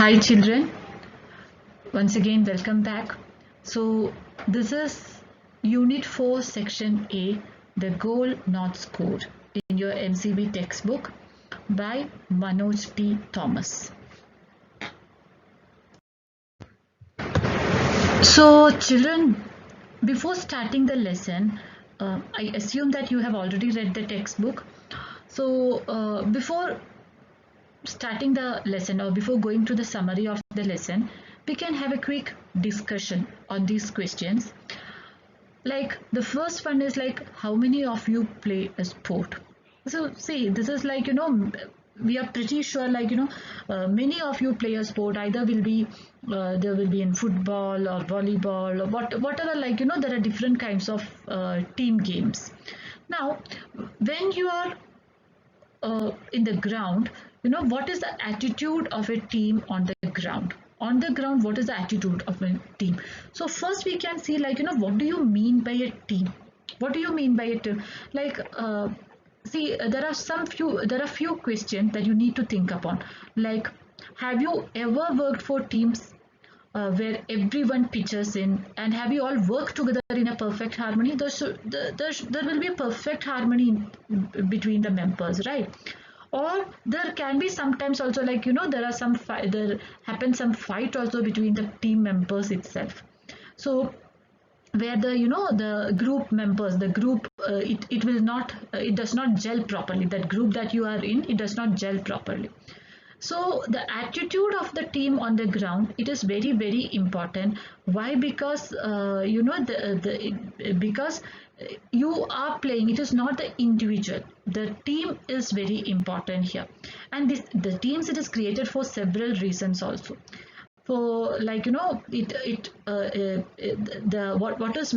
Hi children, once again welcome back. So this is Unit 4 Section A, the Goal Not Scored in your MCB textbook by Manoj T. Thomas. So children, before starting the lesson, I assume that you have already read the textbook. So before starting the lesson or before going to the summary of the lesson, we can have a quick discussion on these questions. Like the first one is like, how many of you play a sport? So see, this is like, we are pretty sure like, many of you play a sport. Either will be, there will be in football or volleyball or whatever, like, there are different kinds of team games. Now, when you are in the ground, what is the attitude of a team on the ground? On the ground, what is the attitude of a team? So first we can see like, what do you mean by a team? What do you mean by a team? Like, see, there are few questions that you need to think upon. Like, have you ever worked for teams where everyone pitches in, and have you all worked together in a perfect harmony? There will be a perfect harmony between the members, right? Or there can be sometimes also like, there are there happens some fight also between the team members itself. So where the group members, the group, it will not, it does not gel properly. That group that you are in, it does not gel properly. So the attitude of the team on the ground, it is very, very important. Why? Because because you are playing, it is not the individual. The team is very important here, and the teams, it is created for several reasons also. For like, what is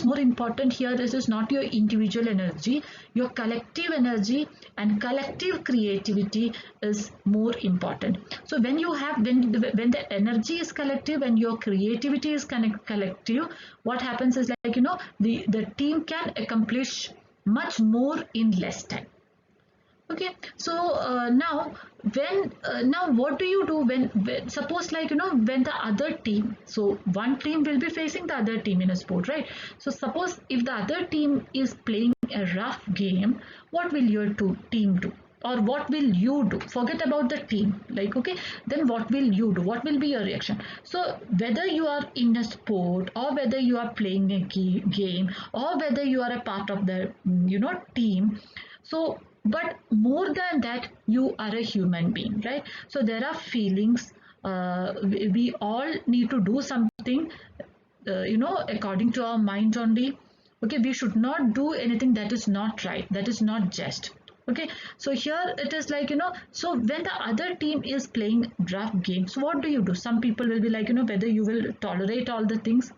more important here is not your individual energy. Your collective energy and collective creativity is more important. So when you have, when the energy is collective and your creativity is collective, what happens is like, the team can accomplish much more in less time. Okay, so now what do you do when suppose like, when the other team, so one team will be facing the other team in a sport, right? So suppose if the other team is playing a rough game, what will your team do? Or what will you do? Forget about the team, like, okay, then what will you do? What will be your reaction? So whether you are in a sport, or whether you are playing a game, or whether you are a part of the team, so but more than that, you are a human being, right? So there are feelings. We all need to do something, according to our mind only. Okay, we should not do anything that is not right, that is not just. Okay, so here it is like, so when the other team is playing rough games, what do you do? Some people will be like, whether you will tolerate all the things,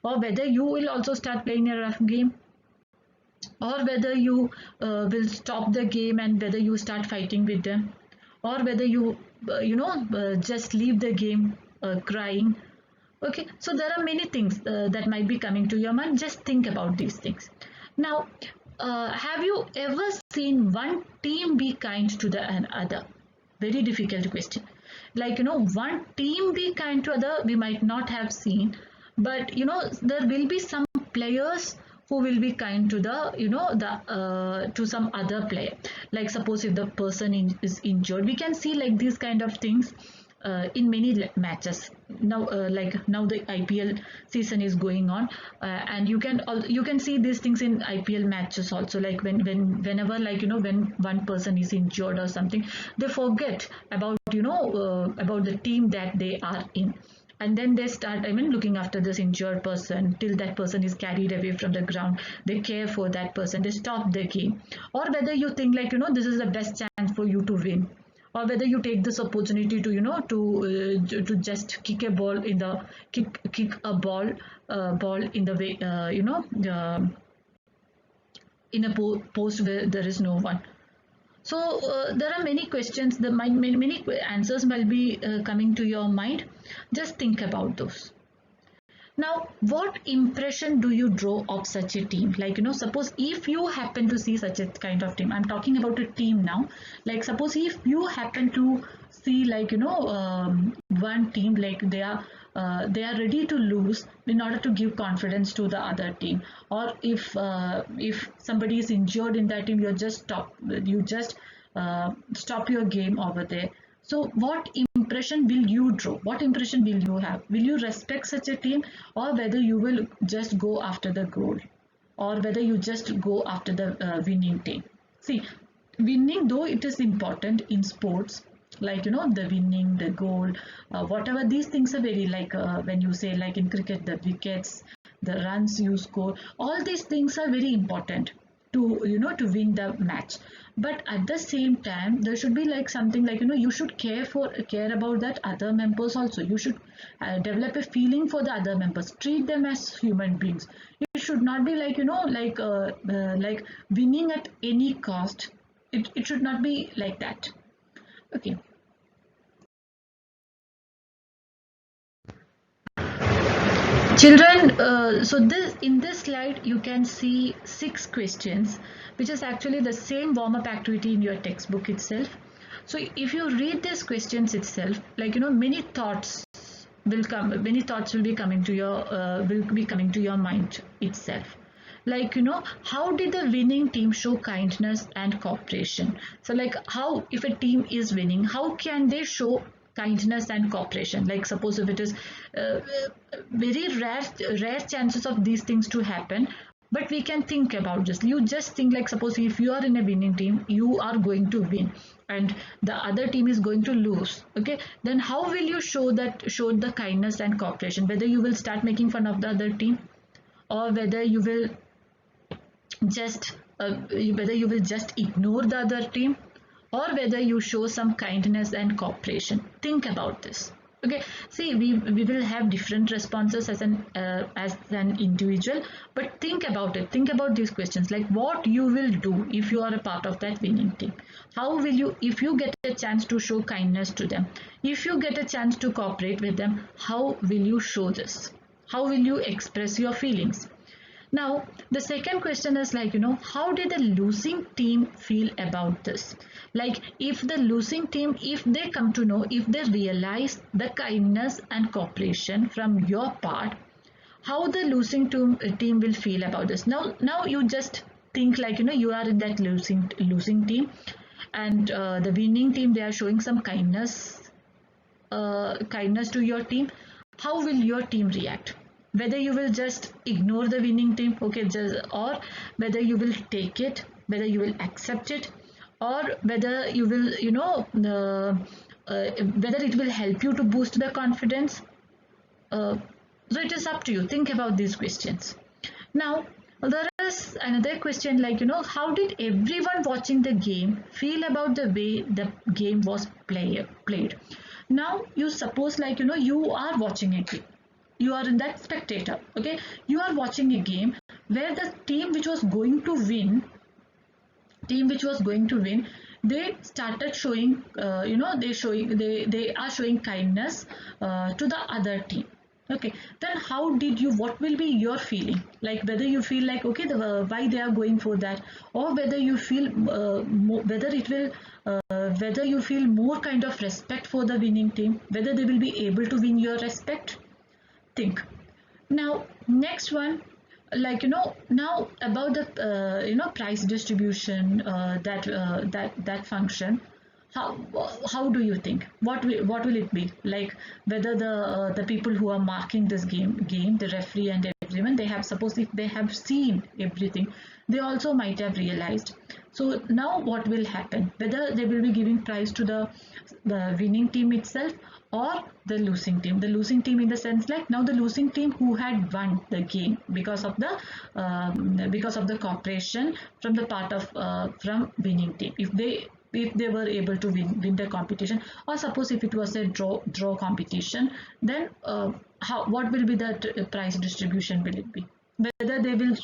or whether you will also start playing a rough game, or whether you will stop the game and whether you start fighting with them, or whether you just leave the game crying. Okay, so there are many things that might be coming to your mind. Just think about these things. Now, have you ever seen one team be kind to the another? Very difficult question. Like, one team be kind to other, we might not have seen, but there will be some players who will be kind to the to some other player. Like suppose if the person is injured, we can see like these kind of things in many matches now. Like now the IPL season is going on, and you can see these things in IPL matches also. Like whenever like, when one person is injured or something, they forget about about the team that they are in, and then they start, looking after this injured person till that person is carried away from the ground. They care for that person, they stop the game. Or whether you think like, this is the best chance for you to win, or whether you take this opportunity to to just kick a ball in the kick a ball in the way, in a post where there is no one. So there are many questions, many answers might be coming to your mind. Just think about those. Now, what impression do you draw of such a team? Like, suppose if you happen to see such a kind of team, I'm talking about a team now. Like, suppose if you happen to see, like, one team, like they are ready to lose in order to give confidence to the other team, or if somebody is injured in that team, you just stop your game over there. So what impression will you draw? What impression will you have? Will you respect such a team, or whether you will just go after the goal, or whether you just go after the winning team? See, winning, though it is important in sports, like the winning, the goal, whatever, these things are very, like when you say, like in cricket, the wickets, the runs you score, all these things are very important to to win the match. But at the same time, there should be like something, like you should care about that other members also. You should develop a feeling for the other members, treat them as human beings. It should not be like like winning at any cost. It should not be like that. Okay. Children, so this in this slide you can see 6 questions, which is actually the same warm-up activity in your textbook itself. So if you read these questions itself, like many thoughts will be coming to your mind itself. Like how did the winning team show kindness and cooperation? So like, how, if a team is winning, how can they show kindness and cooperation? Like suppose if it is uh, very rare chances of these things to happen, but we can think about this. You just think, like suppose if you are in a winning team, you are going to win and the other team is going to lose. Okay, then how will you show the kindness and cooperation? Whether you will start making fun of the other team, or whether you will just ignore the other team, or whether you show some kindness and cooperation. Think about this. Okay, see, we will have different responses as an individual, but think about it. Think about these questions, like what you will do if you are a part of that winning team. How will you, if you get a chance to show kindness to them, if you get a chance to cooperate with them, how will you show this? How will you express your feelings? Now, the second question is like, how did the losing team feel about this? Like, if the losing team, if they come to know, if they realize the kindness and cooperation from your part, how the losing team will feel about this? Now you just think, like, you are in that losing team, and the winning team, they are showing some kindness to your team. How will your team react? Whether you will just ignore the winning team, okay, or whether you will take it, whether you will accept it, or whether you will whether it will help you to boost the confidence. So it is up to you. Think about these questions. Now there is another question, like, how did everyone watching the game feel about the way the game was played? Now you suppose, like, you are watching a game, you are in that spectator. Okay, you are watching a game where the team which was going to win, they started showing they are showing kindness to the other team. Okay, then how did you, what will be your feeling? Like, whether you feel like, okay, why they are going for that, or whether you feel whether you feel more kind of respect for the winning team, whether they will be able to win your respect. Think. Now next one, like, now about the price distribution, that function. How do you think, what will it be like? Whether the people who are marking this game, the referee and everyone, they have, suppose if they have seen everything, they also might have realized. So now what will happen? Whether they will be giving prize to the winning team itself, or the losing team. The losing team, in the sense, like, now the losing team who had won the game because of the cooperation from the part of from winning team. If they were able to win the competition, or suppose if it was a draw competition, then what will be the prize distribution? Will it be whether they will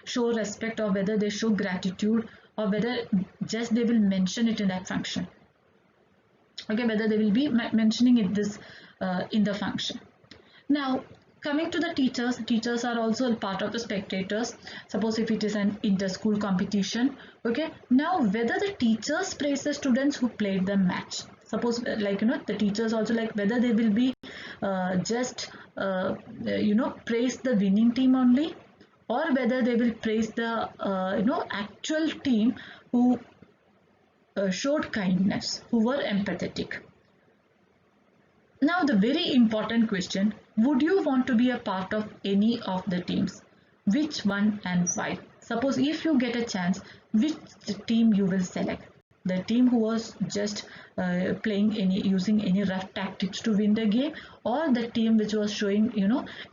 show respect, or whether they show gratitude, or whether just they will mention it in that function? Okay, whether they will be mentioning it this in the function. Now Coming to the teachers, teachers are also a part of the spectators. Suppose if it is an inter-school competition, okay. Now whether the teachers praise the students who played the match. Suppose like the teachers also, like whether they will be just praise the winning team only, or whether they will praise the actual team who showed kindness, who were empathetic. Now the very important question, would you want to be a part of any of the teams? Which one and why? Suppose if you get a chance, which team you will select? The team who was just using any rough tactics to win the game, or the team which was showing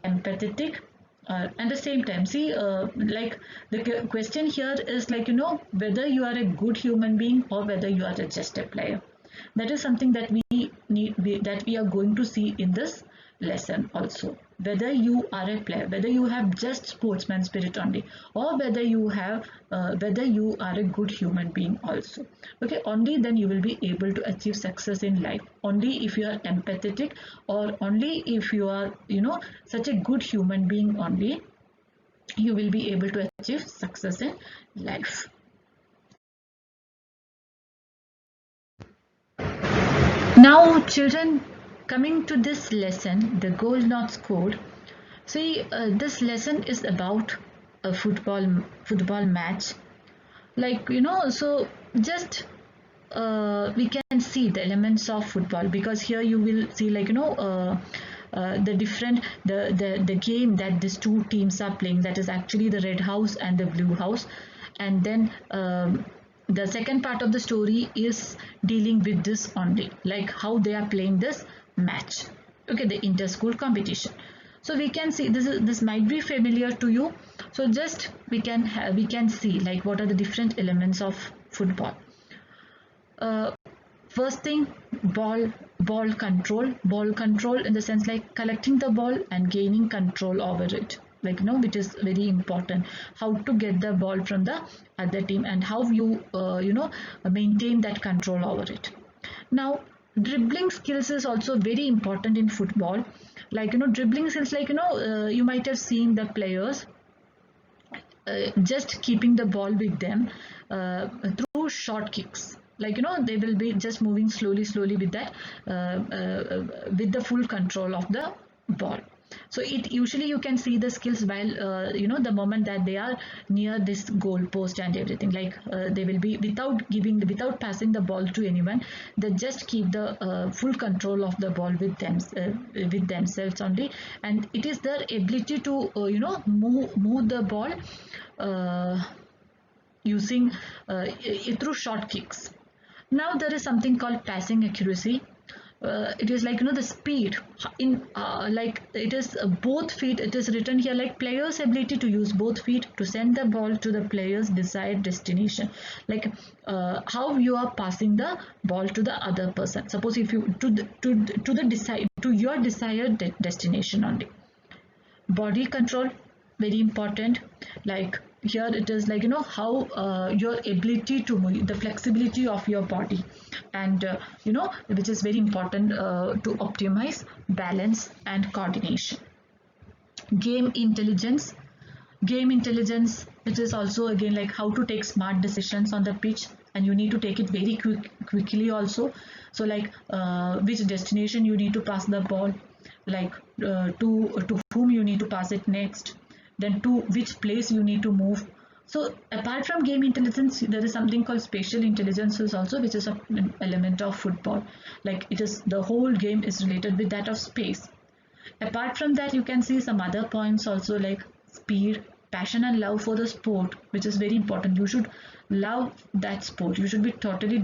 empathetic at the same time. See, like the question here is like whether you are a good human being or whether you are just a player. That is something that that we are going to see in this lesson also. Whether you are a player, whether you have just sportsman spirit only, or whether you are a good human being also. Okay, only then you will be able to achieve success in life. Only if you are empathetic, or only if you are such a good human being only, you will be able to achieve success in life. Now children, coming to this lesson, the goal not scored. See, this lesson is about a football match. Like so just we can see the elements of football, because here you will see like the different the game that these two teams are playing, that is actually the red house and the blue house. And then the second part of the story is dealing with this only, like how they are playing this match, okay, the inter-school competition. So we can see this might be familiar to you. So just we can see like what are the different elements of football. First thing, ball control in the sense like collecting the ball and gaining control over it, like which is very important, how to get the ball from the other team and how you maintain that control over it. Now dribbling skills is also very important in football, like dribbling skills, like you might have seen the players just keeping the ball with them through short kicks, like they will be just moving slowly with that with the full control of the ball. So it usually you can see the skills while the moment that they are near this goal post and everything, like they will be without passing the ball to anyone, they just keep the full control of the ball with themselves only, and it is their ability to move the ball using through short kicks. Now there is something called passing accuracy. It is like the speed in like it is both feet. It is written here like players' ability to use both feet to send the ball to the player's desired destination, like how you are passing the ball to the other person. Suppose if you to your desired destination only. Body control, very important, like here it is like how your ability to move, the flexibility of your body, and which is very important to optimize balance and coordination. Game intelligence, which is also again like how to take smart decisions on the pitch, and you need to take it very quickly also. So like which destination you need to pass the ball, like to whom you need to pass it next, then to which place you need to move. So apart from game intelligence, there is something called spatial intelligence also, which is an element of football, like it is the whole game is related with that of space. Apart from that, you can see some other points also, like speed, passion and love for the sport, which is very important. You should love that sport, you should be totally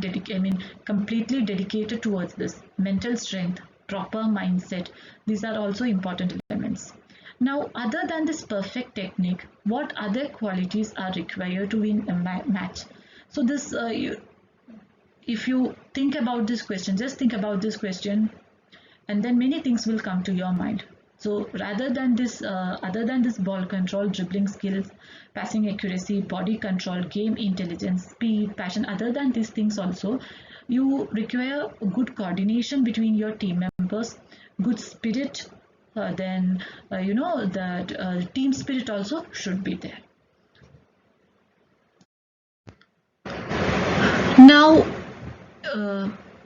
completely dedicated towards this. Mental strength, proper mindset, these are also important elements. Now, other than this perfect technique, what other qualities are required to win a match? So this, if you think about this question, just think about this question, and then many things will come to your mind. So rather than this, other than this ball control, dribbling skills, passing accuracy, body control, game intelligence, speed, passion, other than these things also, you require good coordination between your team members, good spirit, then you know that team spirit also should be there. Now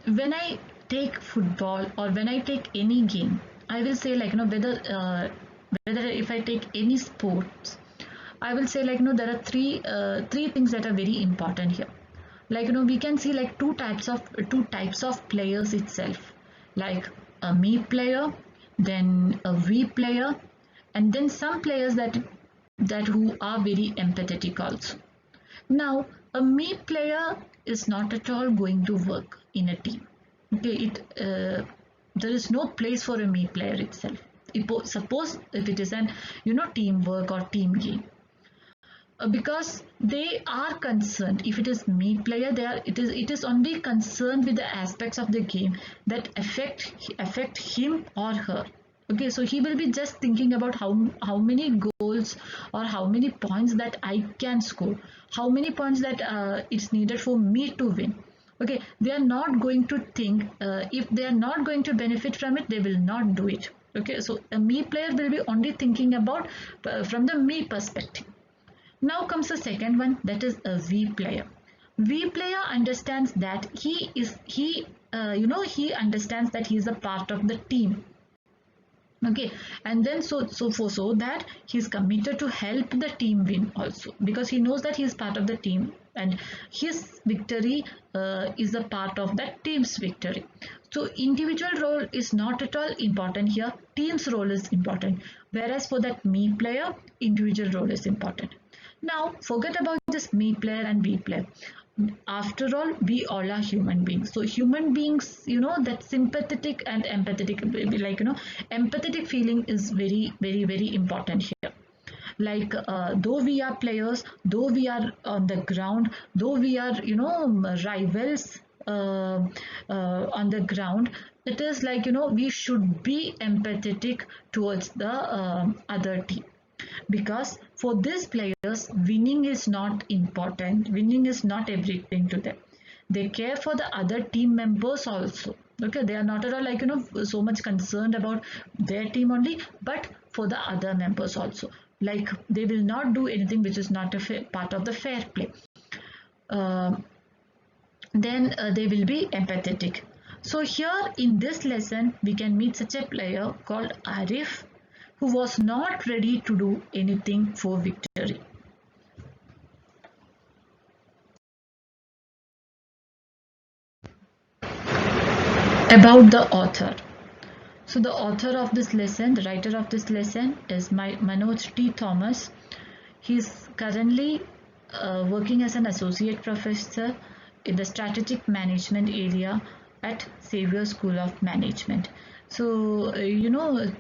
when I take football or when I take any game, I will say like, you know, whether if I take any sports, I will say like, you know, there are three things that are very important here. Like, you know, we can see like two types of players itself, like a me player, then a we player, and then some players that who are very empathetic also. Now, a me player is not at all going to work in a team. Okay, there is no place for a me player itself. Suppose if it is an, you know, teamwork or team game, because they are concerned. If it is me player, it is only concerned with the aspects of the game that affect him or her. Okay, so he will be just thinking about how many goals or how many points that I can score, how many points that it's needed for me to win. Okay, they are not going to think, if they are not going to benefit from it, they will not do it. Okay, so a me player will be only thinking about from the me perspective. Now comes the second one, that is a V player. V player understands that he understands that he is a part of the team. Okay, and then so that he's committed to help the team win also, because he knows that he is part of the team and his victory is a part of that team's victory. So individual role is not at all important here, team's role is important, whereas for that me player, individual role is important. Now forget about this me player and we player. After all, we all are human beings. So human beings, you know, that sympathetic and empathetic, like, you know, empathetic feeling is very, very, very important here. Like, though we are players, though we are on the ground, though we are, you know, rivals on the ground, it is like, you know, we should be empathetic towards the other team, because for these players, winning is not important, winning is not everything to them. They care for the other team members also. Okay, they are not at all like, you know, so much concerned about their team only, but for the other members also. Like, they will not do anything which is not a part of the fair play. uh, then they will be empathetic. So here in this lesson, we can meet such a player called Arif, who was not ready to do anything for victory. About the author. So the author of this lesson, the writer of this lesson is Manoj T. Thomas. He is currently working as an associate professor in the strategic management area at Xavier School of Management. So you know,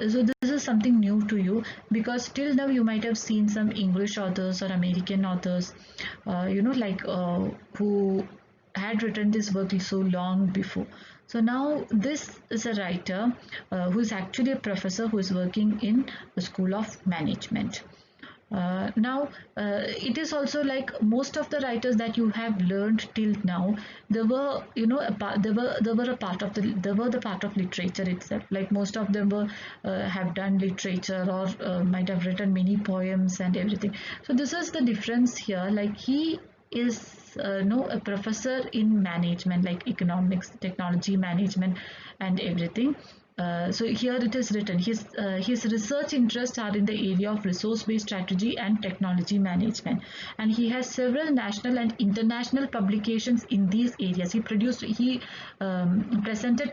so this is something new to you, because till now you might have seen some English authors or American authors, you know, like who had written this work so long before. So now this is a writer who is actually a professor who is working in the School of Management. Now it is also like most of the writers that you have learned till now, they were, you know, they were a part of the part of literature itself. Like most of them were have done literature or might have written many poems and everything. So this is the difference here. Like, he is no a professor in management, like economics, technology management and everything. So here it is written, his research interests are in the area of resource-based strategy and technology management, and he has several national and international publications in these areas. He presented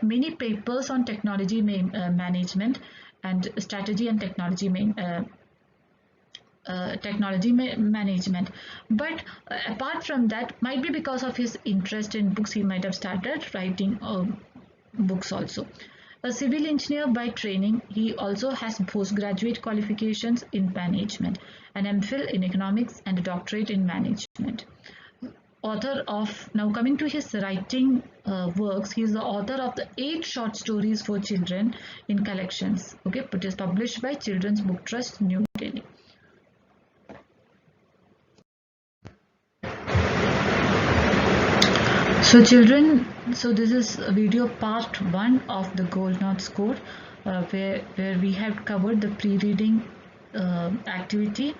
many papers on technology management and strategy and technology management. But apart from that, might be because of his interest in books, he might have started writing books also. A civil engineer by training, he also has postgraduate qualifications in management, an MPhil in economics and a doctorate in management. Author of, now coming to his writing works, he is the author of the 8 short stories for children in collections. Okay, it is published by Children's Book Trust, New Delhi. So children, so this is video part 1 of the Gold Not Score. where we have covered the pre-reading activity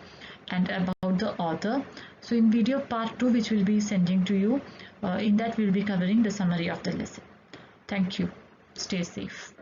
and about the author. So in video part 2, which we'll be sending to you, in that we'll be covering the summary of the lesson. Thank you. Stay safe.